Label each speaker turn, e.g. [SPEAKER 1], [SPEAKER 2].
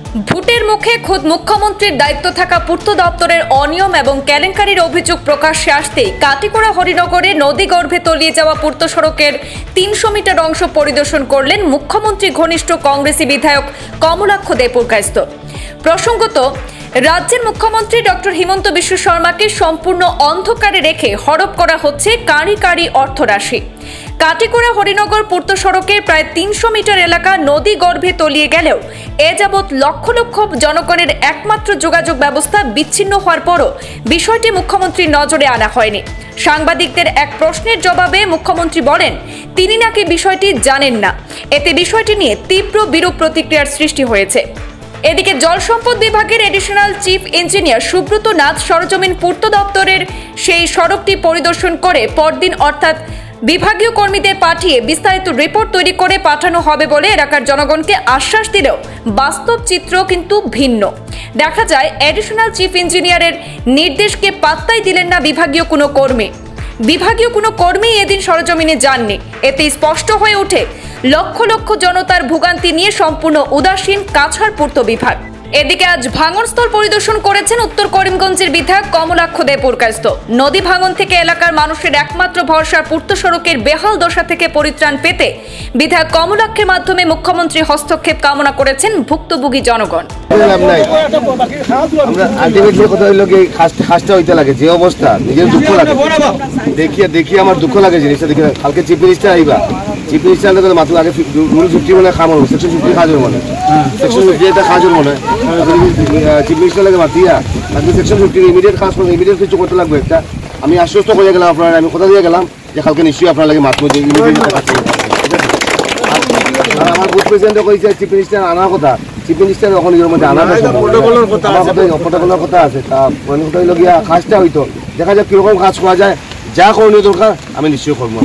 [SPEAKER 1] ভোটের মুখে খোদ মুখ্যমন্ত্রীর দায়িত্ব থাকা পূর্ত দপ্তরের অনিয়ম এবং কেলেঙ্কারির অভিযোগ প্রকাশ্যে আসতেই কাটিগড়া হরিনগরে নদীগর্ভে তলিয়ে যাওয়া পূর্ত সড়কের 300 মিটার অংশ পরিদর্শন করলেন মুখ্যমন্ত্রী ঘনিষ্ঠ কংগ্রেসী বিধায়ক কমলাক্ষ দেপুরকায়স্থ। প্রসঙ্গত, রাজ্যের মুখ্যমন্ত্রী ডক্টর হিমন্ত বিশ্ব শর্মাকে সম্পূর্ণ অন্ধকারে রেখে হড়প করা হচ্ছে কাঁড়ি কাঁড়ি অর্থরাশি। কাটিগড়া হরিনগর পূর্ত সড়কের প্রায় 300 মিটার এলাকা নদী গর্ভে তলিয়ে গেলেও এ যাবৎ লক্ষ লক্ষ জনগণের একমাত্র যোগাযোগ ব্যবস্থা বিচ্ছিন্ন হওয়ার পরও বিষয়টি মুখ্যমন্ত্রীর নজরে আনা হয়নি। সাংবাদিকদের এক প্রশ্নের জবাবে মুখ্যমন্ত্রী বলেন, তিনি নাকি বিষয়টি জানেন না। এতে বিষয়টি নিয়ে তীব্র বিরূপ প্রতিক্রিয়ার সৃষ্টি হয়েছে। এদিকে জল সম্পদ বিভাগের additional chief engineer Subrata Nath সরজমিন পূর্ত দপ্তরের সেই সড়কটি পরিদর্শন করে পরদিন অর্থাৎ বিভাগীয় কর্মীদের পাঠিয়ে বিস্তারিত রিপোর্ট তৈরি করে পাঠানো হবে বলে এলাকার জনগণকে আশ্বাস দিলেও বাস্তব চিত্র কিন্তু ভিন্ন। দেখা যায় এডিশনাল চিফ ইঞ্জিনিয়ারের নির্দেশকে পাত্তাই দিলেন না বিভাগীয় কোনো কর্মী এদিন সরজমিনে যাননি। এতে স্পষ্ট হয়ে ওঠে লক্ষ লক্ষ জনতার ভোগান্তি নিয়ে সম্পূর্ণ উদাসীন কাছাড় পূর্ত বিভাগ। এদিকে আজ ভাঙনস্থল পরিদর্শন করেছেন উত্তর করিমগঞ্জের বিধায়ক কমলাক্ষ দেপুরকায়স্থ। নদী ভাঙন থেকে এলাকার মানুষের একমাত্র ভরসা পূর্ত সড়কের বেহাল দশা থেকে পরিত্রাণ পেতে বিধায়ক কমলাক্ষের মাধ্যমে মুখ্যমন্ত্রী হস্তক্ষেপ কামনা করেছেন ভুক্তভোগী জনগণ।
[SPEAKER 2] যে অবস্থা নিজের দুঃখ লাগে দেখিয়ে আমার দুঃখ লাগে জিনিসটা দেখে। কালকে চিফ মিনিস্টার আইবা, চিফ মিনিস্টার মাত্র আগে রুল 50 মনে খাওয়ার সেকশন 50 খাওয়ার মনে সেকশন 50 এটা খাওয়ার মনে চিফ মিনিস্টার লাগে মাতিয়া আজকে সেকশন 50 ইমিডিয়েট কাজ করতে ইমিডিয়েট কিছু করতে লাগবে। একটা আমি আশ্বস্ত করে গেলাম আপনার, আমি কথা দিয়ে গেলাম যে কালকে নিশ্চয়ই আপনার লাগে মাত্র যে ইমিডিয়েট আমার বুথ প্রেসিডেন্টে কইছে চিফ মিনিস্টার আনার কথা। চিফ মিনিস্টার এখন এর মধ্যে আনার প্রটোকলের কথা আছে। তা মনে কথা হইল গিয়া কাজটা হইতো দেখা যাক কিরকম কাজ করা যায়। যা করণীয় দরকার আমি নিশ্চয়ই করবো।